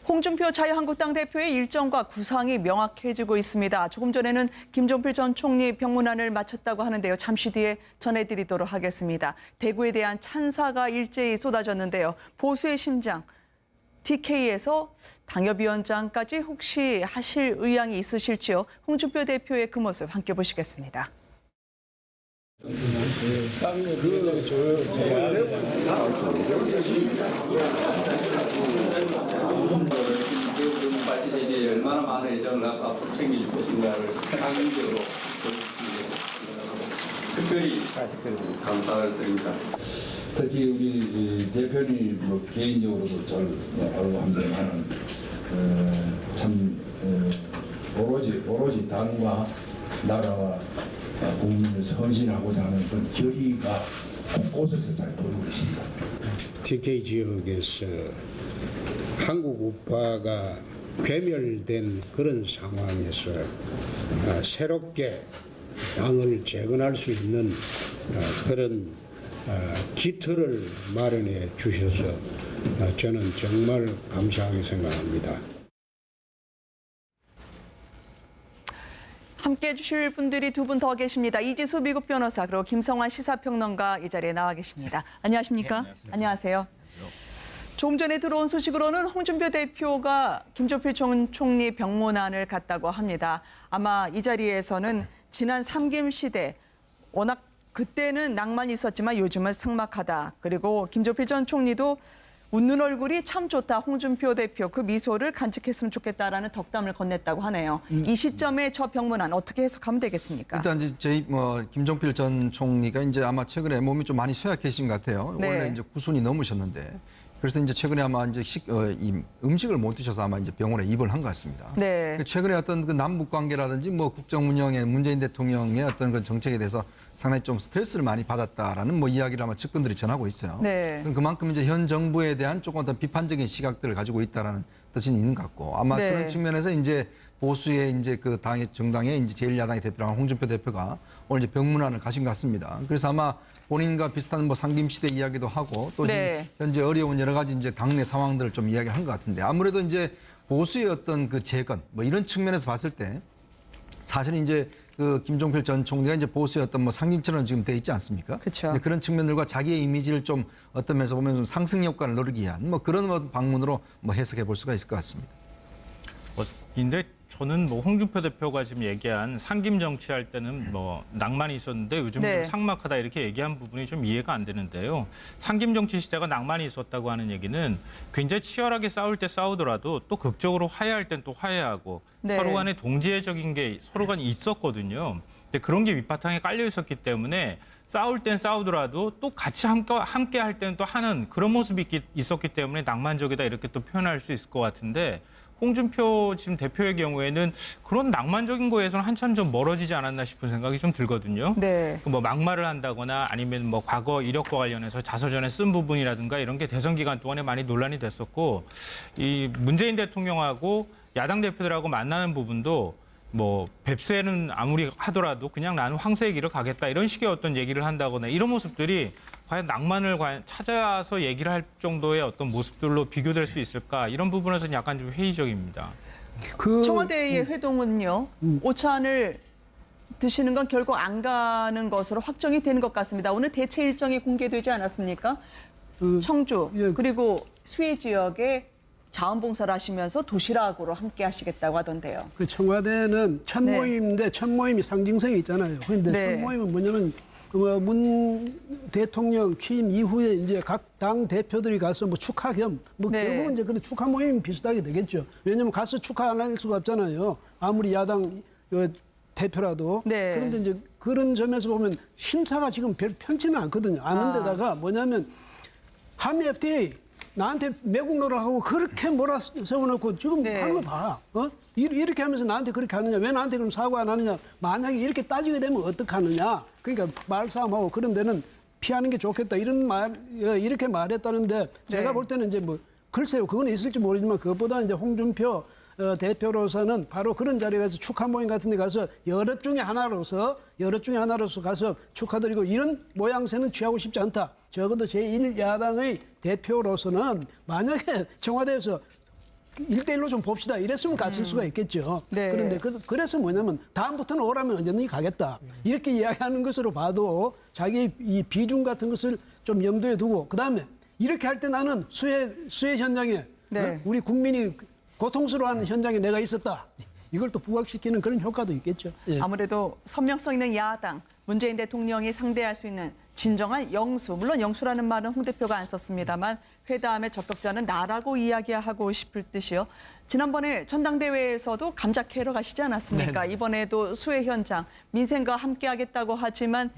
홍준표 자유한국당 대표의 일정과 구상이 명확해지고 있습니다. 조금 전에는 김종필 전 총리 병문안을 마쳤다고 하는데요. 잠시 뒤에 전해드리도록 하겠습니다. 대구에 대한 찬사가 일제히 쏟아졌는데요. 보수의 심장, TK에서 당협위원장까지 혹시 하실 의향이 있으실지요? 홍준표 대표의 그 모습 함께 보시겠습니다. 이게 얼마나 많은 애정을 갖고 앞으로 챙길 것인가를 강력적으로 특별히 감사를 드립니다. 특히 우리 대표님 뭐 개인적으로도 잘 알고 합니다만 참 오로지 당과 나라와 국민을 헌신하고자 하는 그 결의가 곳곳에서 잘 보이고 있습니다. TK 지역에서 한국 우파가 괴멸된 그런 상황에서 새롭게 당을 재건할 수 있는 그런 기틀을 마련해 주셔서 저는 정말 감사하게 생각합니다. 함께해 주실 분들이 두 분 더 계십니다. 이지수 미국 변호사 그리고 김성환 시사평론가 이 자리에 나와 계십니다. 안녕하십니까? 네, 안녕하세요. 조금 전에 들어온 소식으로는 홍준표 대표가 김종필 전 총리 병문안을 갔다고 합니다. 아마 이 자리에서는 지난 삼김 시대 워낙 그때는 낭만이 있었지만 요즘은 삭막하다. 그리고 김종필 전 총리도 웃는 얼굴이 참 좋다. 홍준표 대표 그 미소를 간직했으면 좋겠다라는 덕담을 건넸다고 하네요. 이 시점에 저 병문안 어떻게 해석하면 되겠습니까? 일단 이제 저희 김종필 전 총리가 이제 아마 최근에 몸이 좀 많이 쇠약해진 것 같아요. 네. 원래 이제 9순이 넘으셨는데 그래서 이제 최근에 아마 이제 이 음식을 못 드셔서 아마 이제 병원에 입원한 것 같습니다. 네. 최근에 어떤 그 남북 관계라든지 뭐 국정 운영에 문재인 대통령의 어떤 그 정책에 대해서 상당히 좀 스트레스를 많이 받았다라는 뭐 이야기를 아마 측근들이 전하고 있어요. 네. 그만큼 이제 현 정부에 대한 조금 어떤 비판적인 시각들을 가지고 있다라는 뜻이 있는 것 같고 아마 네. 그런 측면에서 이제 보수의 이제 그 당의 정당의 이제 제1야당의 대표랑 홍준표 대표가 오늘 이제 병문안을 가신 것 같습니다. 그래서 아마 본인과 비슷한 뭐 상김시대 이야기도 하고 또 네. 현재 어려운 여러 가지 이제 당내 상황들을 좀 이야기한 것 같은데 아무래도 이제 보수의 어떤 그 재건 뭐 이런 측면에서 봤을 때 사실은 이제 그 김종필 전 총리가 이제 보수의 어떤 뭐 상징처럼 지금 돼 있지 않습니까? 그렇죠. 그런 측면들과 자기의 이미지를 좀 어떤 면에서 보면 좀 상승 효과를 누리기 위한 뭐 그런 뭐 방문으로 뭐 해석해 볼 수가 있을 것 같습니다. 근데 저는 뭐 홍준표 대표가 지금 얘기한 상김 정치할 때는 뭐 낭만이 있었는데 요즘 네. 좀 삭막하다 이렇게 얘기한 부분이 좀 이해가 안 되는데요. 상김 정치 시대가 낭만이 있었다고 하는 얘기는 굉장히 치열하게 싸울 때 싸우더라도 또 극적으로 화해할 땐 또 화해하고 네. 서로 간에 동지애적인 게 서로 간에 있었거든요. 근데 그런 게 밑바탕에 깔려 있었기 때문에 싸울 땐 싸우더라도 또 같이 함께 할 때는 또 하는 그런 모습이 있었기 때문에 낭만적이다 이렇게 또 표현할 수 있을 것 같은데 홍준표 지금 대표의 경우에는 그런 낭만적인 거에서는 한참 좀 멀어지지 않았나 싶은 생각이 좀 들거든요. 네. 뭐 막말을 한다거나 아니면 뭐 과거 이력과 관련해서 자서전에 쓴 부분이라든가 이런 게 대선 기간 동안에 많이 논란이 됐었고 이 문재인 대통령하고 야당 대표들하고 만나는 부분도 뭐 뱁새는 아무리 하더라도 그냥 나는 황새의 길을 가겠다 이런 식의 어떤 얘기를 한다거나 이런 모습들이 과연 낭만을 찾아서 얘기를 할 정도의 어떤 모습들로 비교될 수 있을까 이런 부분에서는 약간 좀 회의적입니다. 청와대의 회동은요. 오찬을 드시는 건 결국 안 가는 것으로 확정이 되는 것 같습니다. 오늘 대체 일정이 공개되지 않았습니까? 청주 예. 그리고 수해 지역에 자원봉사를 하시면서 도시락으로 함께 하시겠다고 하던데요. 그 청와대는 첫 네. 모임인데 첫 모임이 상징성이 있잖아요. 그런데 네. 첫 모임은 뭐냐면 문 대통령 취임 이후에 이제 각 당 대표들이 가서 뭐 축하 겸 뭐 네. 결국은 이제 그런 축하 모임 비슷하게 되겠죠. 왜냐면 가서 축하 안 할 수가 없잖아요. 아무리 야당 대표라도. 네. 그런데 이제 그런 점에서 보면 심사가 지금 별 편치는 않거든요. 않은데다가 뭐냐면 한미 FTA 나한테 매국 노력하고 그렇게 몰아세워놓고 지금 네. 하는 거 봐. 이렇게 하면서 나한테 그렇게 하느냐. 왜 나한테 그럼 사과 안 하느냐. 만약에 이렇게 따지게 되면 어떡하느냐. 그러니까 말싸움하고 그런 데는 피하는 게 좋겠다. 이렇게 말했다는데 제가 네. 볼 때는 이제 뭐 글쎄요. 그건 있을지 모르지만 그것보다 이제 홍준표 대표로서는 바로 그런 자리에 가서 축하 모임 같은 데 가서 여럿 중에 하나로서 가서 축하드리고 이런 모양새는 취하고 싶지 않다. 적어도 제1야당의 대표로서는 만약에 청와대에서 1대1로 좀 봅시다. 이랬으면 갔을 수가 있겠죠. 네. 그런데 그래서 뭐냐면 다음부터는 오라면 언제든지 가겠다. 이렇게 이야기하는 것으로 봐도 자기 이 비중 같은 것을 좀 염두에 두고 그다음에 이렇게 할 때 나는 수해 현장에 네. 우리 국민이 고통스러워하는 현장에 내가 있었다. 이걸 또 부각시키는 그런 효과도 있겠죠. 예. 아무래도 선명성 있는 야당, 문재인 대통령이 상대할 수 있는 진정한 영수, 물론 영수라는 말은 홍 대표가 안 썼습니다만 회담의 적격자는 나라고 이야기하고 싶을 듯이요. 지난번에 전당대회에서도 감자 캐러 가시지 않았습니까? 이번에도 수해 현장, 민생과 함께하겠다고 하지만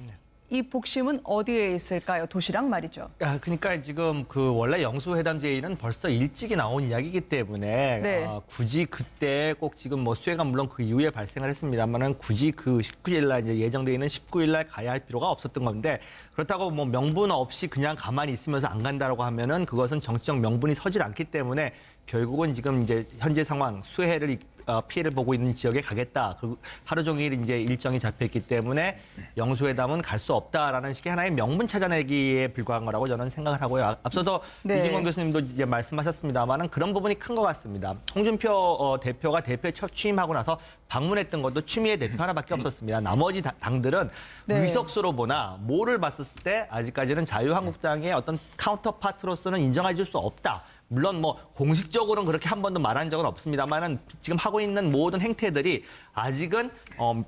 이 복심은 어디에 있을까요? 도시락 말이죠. 그러니까 지금 그 원래 영수회담 제의는 벌써 일찍이 나온 이야기이기 때문에 네. 굳이 그때 꼭 지금 뭐 수해가 물론 그 이후에 발생을 했습니다만은 굳이 그 19일 날 이제 예정돼 있는 19일 날 가야 할 필요가 없었던 건데 그렇다고 뭐 명분 없이 그냥 가만히 있으면서 안 간다라고 하면은 그것은 정치적 명분이 서질 않기 때문에 결국은 지금 이제 현재 상황 수해를 피해를 보고 있는 지역에 가겠다. 그 하루 종일 이제 일정이 잡혀있기 때문에 영수회담은 갈 수 없다라는 식의 하나의 명분 찾아내기에 불과한 거라고 저는 생각을 하고요. 앞서도 네. 이진권 교수님도 이제 말씀하셨습니다만은 그런 부분이 큰 것 같습니다. 홍준표 대표가 대표에 첫 취임하고 나서 방문했던 것도 추미애 대표 하나밖에 없었습니다. 나머지 당들은 네. 의석수로 보나 뭐를 봤을 때 아직까지는 자유한국당의 어떤 카운터파트로서는 인정해 줄 수 없다. 물론 뭐 공식적으로는 그렇게 한 번도 말한 적은 없습니다만은 지금 하고 있는 모든 행태들이 아직은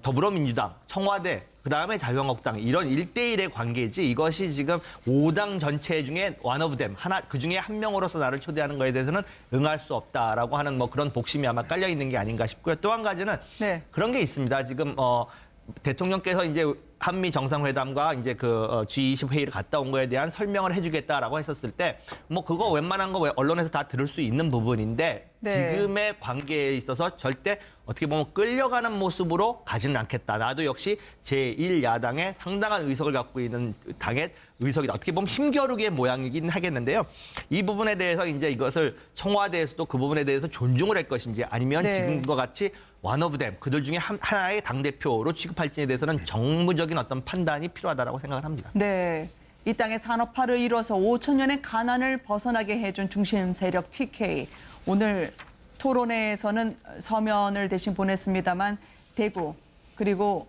더불어민주당, 청와대, 그다음에 자유한국당 이런 1대1의 관계지 이것이 지금 5당 전체 중에 one of them, 그 중에 한 명으로서 나를 초대하는 거에 대해서는 응할 수 없다라고 하는 뭐 그런 복심이 아마 깔려 있는 게 아닌가 싶고요. 또 한 가지는 네. 그런 게 있습니다. 지금 대통령께서 이제 한미 정상회담과 이제 그 G20 회의를 갔다 온 거에 대한 설명을 해주겠다라고 했었을 때 뭐 그거 웬만한 거 언론에서 다 들을 수 있는 부분인데 네. 지금의 관계에 있어서 절대 어떻게 보면 끌려가는 모습으로 가지는 않겠다. 나도 역시 제1야당의 상당한 의석을 갖고 있는 당의 의석이다. 어떻게 보면 힘겨루기의 모양이긴 하겠는데요. 이 부분에 대해서 이제 이것을 청와대에서도 그 부분에 대해서 존중을 할 것인지 아니면 네. 지금과 같이 one of them, 그들 중에 하나의 당대표로 취급할지에 대해서는 정무적인 어떤 판단이 필요하다고 생각을 합니다. 네. 이 땅의 산업화를 이뤄서 5천 년의 가난을 벗어나게 해준 중심 세력 TK. 오늘 토론회에서는 서면을 대신 보냈습니다만 대구 그리고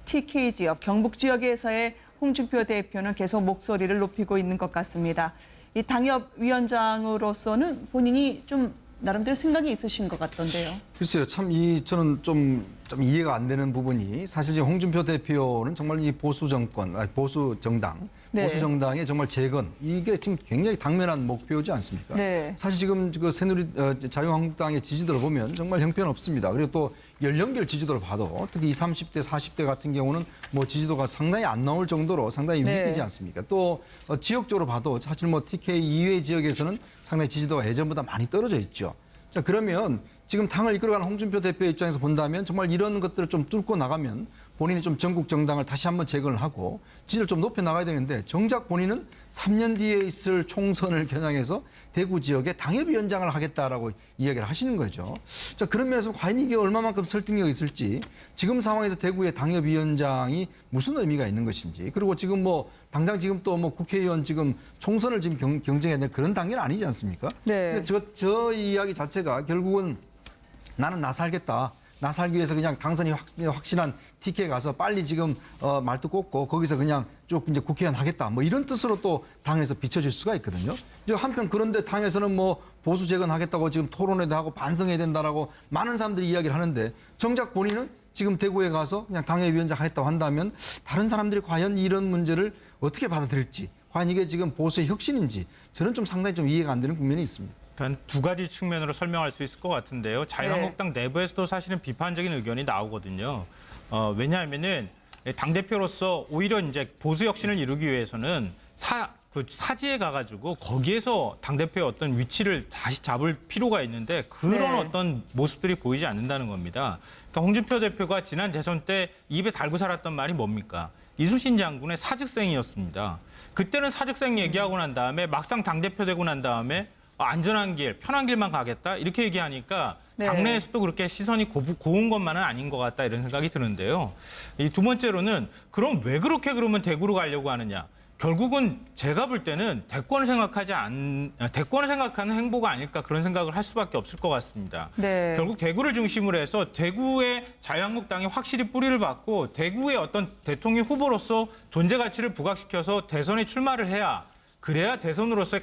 TK 지역, 경북 지역에서의 홍준표 대표는 계속 목소리를 높이고 있는 것 같습니다. 이 당협위원장으로서는 본인이 좀 나름대로 생각이 있으신 것 같던데요. 글쎄요, 참 저는 좀 이해가 안 되는 부분이 사실 이제 홍준표 대표는 정말 이 보수 정권, 보수 정당, 네. 보수 정당의 정말 재건 이게 지금 굉장히 당면한 목표지 않습니까? 네. 사실 지금 그 새누리 자유한국당의 지지도를 보면 정말 형편없습니다. 그리고 또 연령별 지지도를 봐도 특히 20, 30대, 40대 같은 경우는 뭐 지지도가 상당히 안 나올 정도로 상당히 네. 위기지 않습니까? 또 지역적으로 봐도 사실 뭐 TK 이외 지역에서는 상당히 지지도가 예전보다 많이 떨어져 있죠. 자, 그러면 지금 당을 이끌어가는 홍준표 대표의 입장에서 본다면 정말 이런 것들을 좀 뚫고 나가면 본인이 좀 전국 정당을 다시 한번 재건을 하고 지지를 좀 높여 나가야 되는데 정작 본인은 3년 뒤에 있을 총선을 겨냥해서 대구 지역에 당협위원장을 하겠다라고 이야기를 하시는 거죠. 자, 그런 면에서 과연 이게 얼마만큼 설득력이 있을지 지금 상황에서 대구의 당협위원장이 무슨 의미가 있는 것인지 그리고 지금 뭐 당장 지금 또 뭐 국회의원 지금 총선을 지금 경쟁해야 될 그런 단계는 아니지 않습니까? 네. 근데 저 이야기 자체가 결국은 나는 나 살겠다. 나 살기 위해서 그냥 당선이 확신한 TK에 가서 빨리 지금 말도 꽂고 거기서 그냥 쭉 이제 국회의원 하겠다. 뭐 이런 뜻으로 또 당에서 비춰질 수가 있거든요. 한편 그런데 당에서는 뭐 보수 재건하겠다고 지금 토론회도 하고 반성해야 된다라고 많은 사람들이 이야기를 하는데 정작 본인은 지금 대구에 가서 그냥 당협위원장 하겠다고 한다면 다른 사람들이 과연 이런 문제를 어떻게 받아들일지 과연 이게 지금 보수의 혁신인지 저는 좀 상당히 좀 이해가 안 되는 국면이 있습니다. 한 두 가지 측면으로 설명할 수 있을 것 같은데요. 자유한국당 내부에서도 사실은 비판적인 의견이 나오거든요. 왜냐하면은 당대표로서 오히려 이제 보수 혁신을 이루기 위해서는 사지에 가가지고 거기에서 당대표의 어떤 위치를 다시 잡을 필요가 있는데 그런 네. 어떤 모습들이 보이지 않는다는 겁니다. 그러니까 홍준표 대표가 지난 대선 때 입에 달고 살았던 말이 뭡니까? 이순신 장군의 사직생이었습니다. 그때는 사직생 얘기하고 난 다음에 막상 당대표 되고 난 다음에 안전한 길, 편한 길만 가겠다 이렇게 얘기하니까 네. 당내에서도 그렇게 시선이 고운 것만은 아닌 것 같다 이런 생각이 드는데요. 이 두 번째로는 그럼 왜 그렇게 그러면 대구로 가려고 하느냐? 결국은 제가 볼 때는 대권을 생각하는 행보가 아닐까 그런 생각을 할 수밖에 없을 것 같습니다. 네. 결국 대구를 중심으로 해서 대구의 자유한국당이 확실히 뿌리를 받고 대구의 어떤 대통령 후보로서 존재 가치를 부각시켜서 대선에 출마를 해야 그래야 대선 후보로서의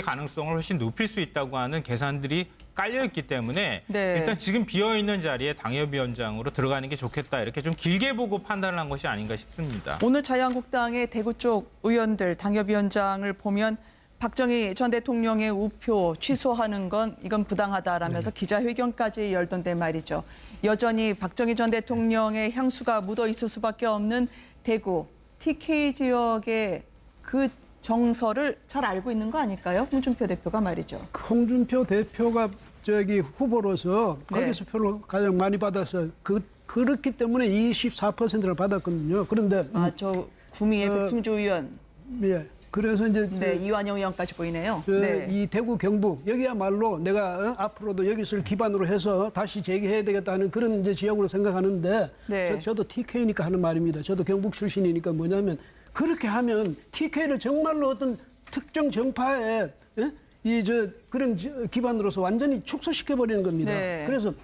가능성을 훨씬 높일 수 있다고 하는 계산들이 깔려 있기 때문에 네. 일단 지금 비어 있는 자리에 당협위원장으로 들어가는 게 좋겠다 이렇게 좀 길게 보고 판단을 한 것이 아닌가 싶습니다. 오늘 자유한국당의 대구 쪽 의원들 당협위원장을 보면 박정희 전 대통령의 우표 취소하는 건 이건 부당하다라면서 기자회견까지 열던데 말이죠. 여전히 박정희 전 대통령의 향수가 묻어 있을 수밖에 없는 대구 TK 지역의 그 정서를 잘 알고 있는 거 아닐까요? 홍준표 대표가 말이죠. 홍준표 대표가 후보로서 네. 거기서 표를 가장 많이 받아서 그렇기 때문에 24%를 받았거든요. 그런데 저 구미의 백승주 의원, 예. 그래서 이제 네, 이완영 의원까지 보이네요. 이 대구 경북 여기야말로 내가 앞으로도 여기를 기반으로 해서 다시 재개해야 되겠다는 그런 이제 지역으로 생각하는데 네. 저도 TK니까 하는 말입니다. 저도 경북 출신이니까 뭐냐면 그렇게 하면 TK를 정말로 어떤 특정 정파의 그런 기반으로서 완전히 축소시켜 버리는 겁니다. 네. 그래서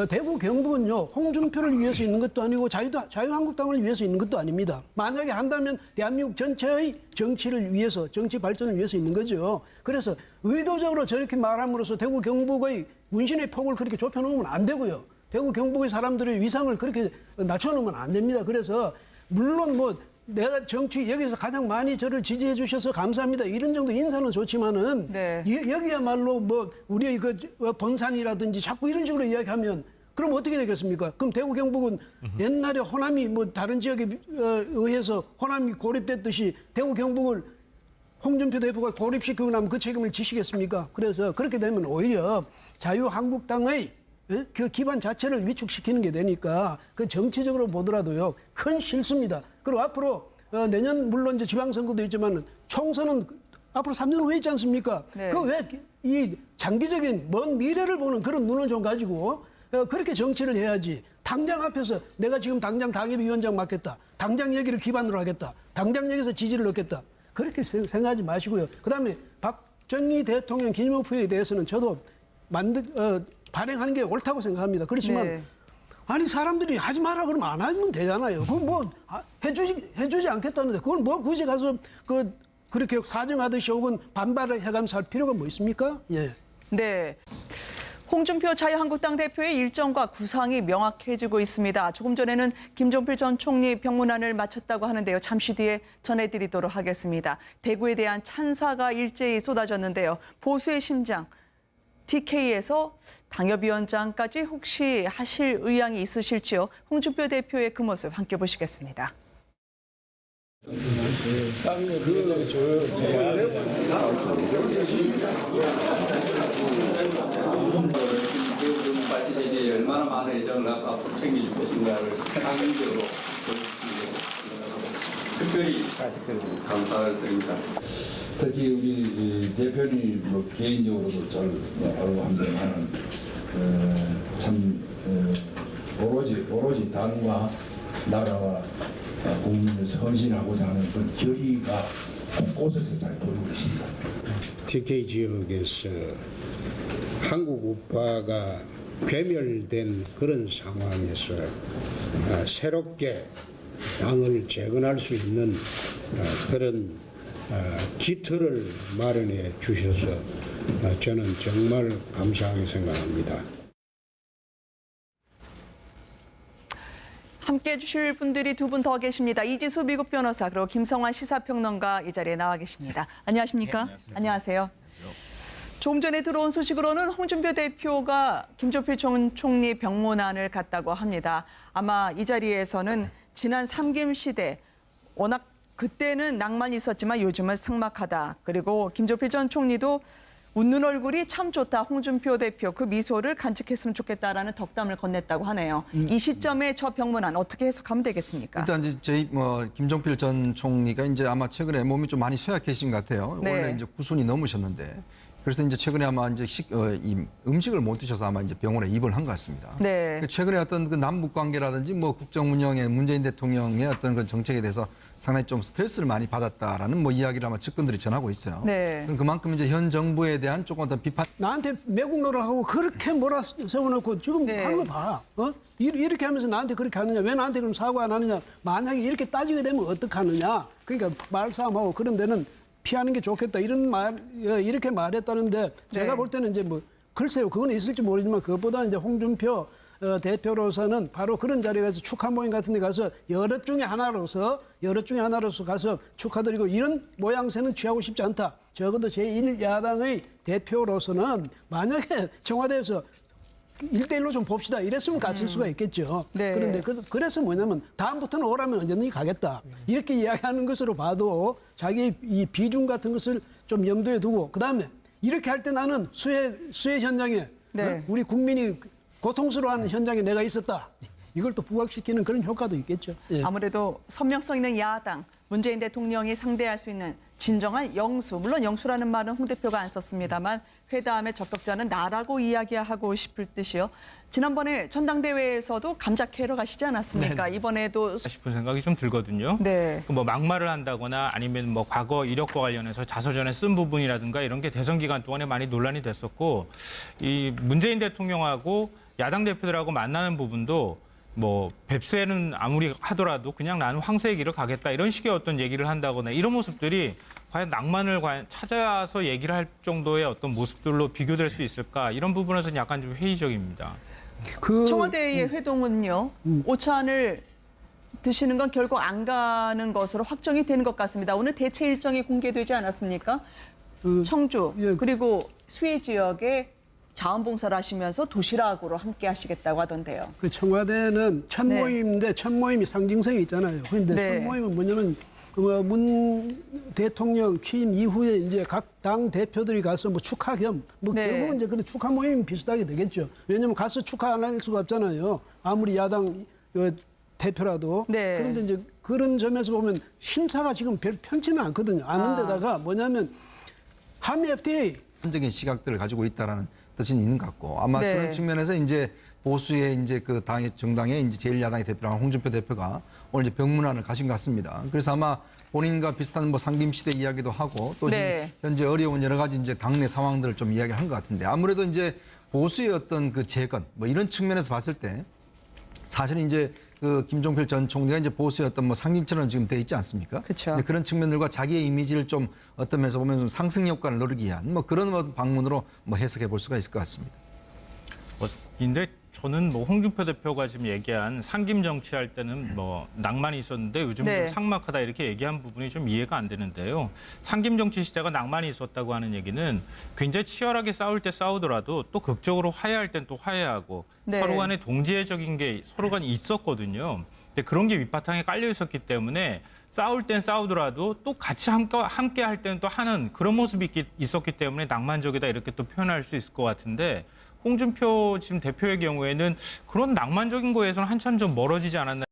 대구 경북은요 홍준표를 위해서 있는 것도 아니고 자유한국당을 위해서 있는 것도 아닙니다. 만약에 한다면 대한민국 전체의 정치를 위해서 정치 발전을 위해서 있는 거죠. 그래서 의도적으로 저렇게 말함으로써 대구 경북의 문신의 폭을 그렇게 좁혀놓으면 안 되고요. 대구 경북의 사람들의 위상을 그렇게 낮춰놓으면 안 됩니다. 그래서 물론 내가 여기서 가장 많이 저를 지지해 주셔서 감사합니다. 이런 정도 인사는 좋지만은 네. 여기야말로 우리의 번산이라든지 자꾸 이런 식으로 이야기하면 그럼 어떻게 되겠습니까? 그럼 대구 경북은 옛날에 호남이 다른 지역에 의해서 호남이 고립됐듯이 대구 경북을 홍준표 대표가 고립시키고 나면 그 책임을 지시겠습니까? 그래서 그렇게 되면 오히려 자유한국당의 그 기반 자체를 위축시키는 게 되니까 그 정치적으로 보더라도요 큰 실수입니다. 그리고 앞으로 내년 물론 이제 지방선거도 있지만 총선은 앞으로 3년 후에 있지 않습니까? 네. 그 왜 이 장기적인 먼 미래를 보는 그런 눈을 좀 가지고 그렇게 정치를 해야지. 당장 앞에서 내가 지금 당장 당협위원장 맡겠다. 당장 얘기를 기반으로 하겠다. 당장 여기서 지지를 얻겠다. 그렇게 생각하지 마시고요. 그다음에 박정희 대통령 기념표에 대해서는 저도 발행하는 게 옳다고 생각합니다. 그렇지만 네. 아니 사람들이 하지 마라 그러면 안 하면 되잖아요. 그건 해주지 않겠다는데 그걸 굳이 가서 그렇게 사정하듯이 혹은 반발을 해가면서 할 필요가 뭐 있습니까? 예. 네. 홍준표 자유한국당 대표의 일정과 구상이 명확해지고 있습니다. 조금 전에는 김종필 전 총리 병문안을 마쳤다고 하는데요. 잠시 뒤에 전해드리도록 하겠습니다. 대구에 대한 찬사가 일제히 쏟아졌는데요. 보수의 심장, TK에서 당협위원장까지 혹시 하실 의향이 있으실지요? 홍준표 대표의 그 모습 함께 보시겠습니다. 이제 얼마나 많은 애정을 갖고 앞으로 챙겨줄 것인가를 상징적으로 특별히 감사를 드립니다. 특히 우리 대표님 개인적으로도 잘 알고 합니다만 참 오로지 당과 나라와 국민을 선진하고자 하는 그 결의가 곳곳에서 잘 보이고 있습니다. TK 지역에서 한국 우파가 괴멸된 그런 상황에서 새롭게 당을 재건할 수 있는 그런 기틀을 마련해 주셔서 저는 정말 감사하게 생각합니다. 함께해 주실 분들이 두 분 더 계십니다. 이지수 미국 변호사 그리고 김성환 시사평론가 이 자리에 나와 계십니다. 안녕하십니까? 네, 안녕하세요. 조금 전에 들어온 소식으로는 홍준표 대표가 김종필 전 총리 병문안을 갔다고 합니다. 아마 이 자리에서는 지난 삼김 시대 워낙 그때는 낭만이 있었지만 요즘은 삭막하다. 그리고 김종필 전 총리도 웃는 얼굴이 참 좋다. 홍준표 대표 그 미소를 간직했으면 좋겠다라는 덕담을 건넸다고 하네요. 이 시점에 저 병문안 어떻게 해석하면 되겠습니까? 일단 이제 저희 김종필 전 총리가 이제 아마 최근에 몸이 좀 많이 쇠약해진 것 같아요. 네. 원래 이제 90이 넘으셨는데 그래서 이제 최근에 아마 이제 이 음식을 못 드셔서 아마 이제 병원에 입원을 한 것 같습니다. 네. 최근에 어떤 그 남북 관계라든지 뭐 국정 운영의 문재인 대통령의 어떤 그 정책에 대해서 상당히 좀 스트레스를 많이 받았다라는 뭐 이야기를 아마 측근들이 전하고 있어요. 네. 그만큼 이제 현 정부에 대한 조금 더 비판. 나한테 매국 노릇하고 그렇게 몰아세워놓고 지금 네. 하는 거 봐. 이렇게 하면서 나한테 그렇게 하느냐. 왜 나한테 그럼 사과 안 하느냐. 만약에 이렇게 따지게 되면 어떡하느냐. 그러니까 말싸움하고 그런 데는 피하는 게 좋겠다. 이렇게 말했다는데 제가 볼 때는 이제 뭐 글쎄요. 그건 있을지 모르지만 그것보다 이제 홍준표 대표로서는 바로 그런 자리에 가서 축하 모임 같은 데 가서 여럿 중에 하나로서 가서 축하드리고 이런 모양새는 취하고 싶지 않다. 적어도 제1야당의 대표로서는 만약에 청와대에서 1대1로 좀 봅시다. 이랬으면 갔을 수가 있겠죠. 네. 그런데 그래서 뭐냐면 다음부터는 오라면 언제든지 가겠다. 이렇게 이야기하는 것으로 봐도 자기 이 비중 같은 것을 좀 염두에 두고 그다음에 이렇게 할 때 나는 수해 현장에 네. 우리 국민이 고통스러워하는 현장에 내가 있었다. 이걸 또 부각시키는 그런 효과도 있겠죠. 예. 아무래도 선명성 있는 야당, 문재인 대통령이 상대할 수 있는 진정한 영수, 물론 영수라는 말은 홍 대표가 안 썼습니다만 회담의 적격자는 나라고 이야기하고 싶을 듯이요. 지난번에 전당대회에서도 감자 캐러 가시지 않았습니까? 이번에도 싶은 생각이 좀 들거든요. 네. 뭐 막말을 한다거나 아니면 뭐 과거 이력과 관련해서 자서전에 쓴 부분이라든가 이런 게 대선 기간 동안에 많이 논란이 됐었고 이 문재인 대통령하고 야당 대표들하고 만나는 부분도 뭐 뱁새는 아무리 하더라도 그냥 나는 황새의 길을 가겠다 이런 식의 어떤 얘기를 한다거나 이런 모습들이 과연 낭만을 찾아서 얘기를 할 정도의 어떤 모습들로 비교될 수 있을까 이런 부분에서는 약간 좀 회의적입니다. 청와대의 회동은요. 오찬을 드시는 건 결국 안 가는 것으로 확정이 되는 것 같습니다. 오늘 대체 일정이 공개되지 않았습니까? 청주 예. 그리고 수해 지역에 자원봉사를 하시면서 도시락으로 함께 하시겠다고 하던데요. 그 청와대는 첫 네. 모임인데 첫 모임이 상징성이 있잖아요. 그런데 네. 첫 모임은 뭐냐면 문 대통령 취임 이후에 이제 각 당 대표들이 가서 뭐 축하 겸 뭐 네. 결국은 이제 그런 축하 모임 비슷하게 되겠죠. 왜냐면 가서 축하 안 할 수가 없잖아요. 아무리 야당 대표라도. 네. 그런데 이제 그런 점에서 보면 심사가 지금 별 편치는 않거든요. 않은데다가 뭐냐면 한미 FTA 적인 시각들을 가지고 있다라는 뜻은 있는 것 같고 아마 네. 그런 측면에서 이제 보수의 이제 그 당의 정당의 이제 제1야당의 대표랑 홍준표 대표가 오늘 이제 병문안을 가신 것 같습니다. 그래서 아마 본인과 비슷한 뭐 상김시대 이야기도 하고 또 네. 현재 어려운 여러 가지 이제 당내 상황들을 좀 이야기를 한 것 같은데 아무래도 이제 보수의 어떤 그 재건 뭐 이런 측면에서 봤을 때 사실 이제 그 김종필 전 총리가 이제 보수의 어떤 뭐 상징처럼 지금 돼 있지 않습니까? 그쵸. 근데 그런 측면들과 자기의 이미지를 좀 어떤 면에서 보면 좀 상승 효과를 누리기 위한 뭐 그런 뭐 방문으로 뭐 해석해 볼 수가 있을 것 같습니다. 근데 저는 뭐 홍준표 대표가 지금 얘기한 상김 정치할 때는 뭐 낭만이 있었는데 요즘 네. 좀 삭막하다 이렇게 얘기한 부분이 좀 이해가 안 되는데요. 상김 정치 시대가 낭만이 있었다고 하는 얘기는 굉장히 치열하게 싸울 때 싸우더라도 또 극적으로 화해할 땐 또 화해하고 네. 서로 간에 동지애적인 게 서로 간에 있었거든요. 근데 그런 게 밑바탕에 깔려 있었기 때문에 싸울 땐 싸우더라도 또 같이 함께 할 때는 또 하는 그런 모습이 있었기 때문에 낭만적이다 이렇게 또 표현할 수 있을 것 같은데 홍준표 지금 대표의 경우에는 그런 낭만적인 거에서는 한참 좀 멀어지지 않았나.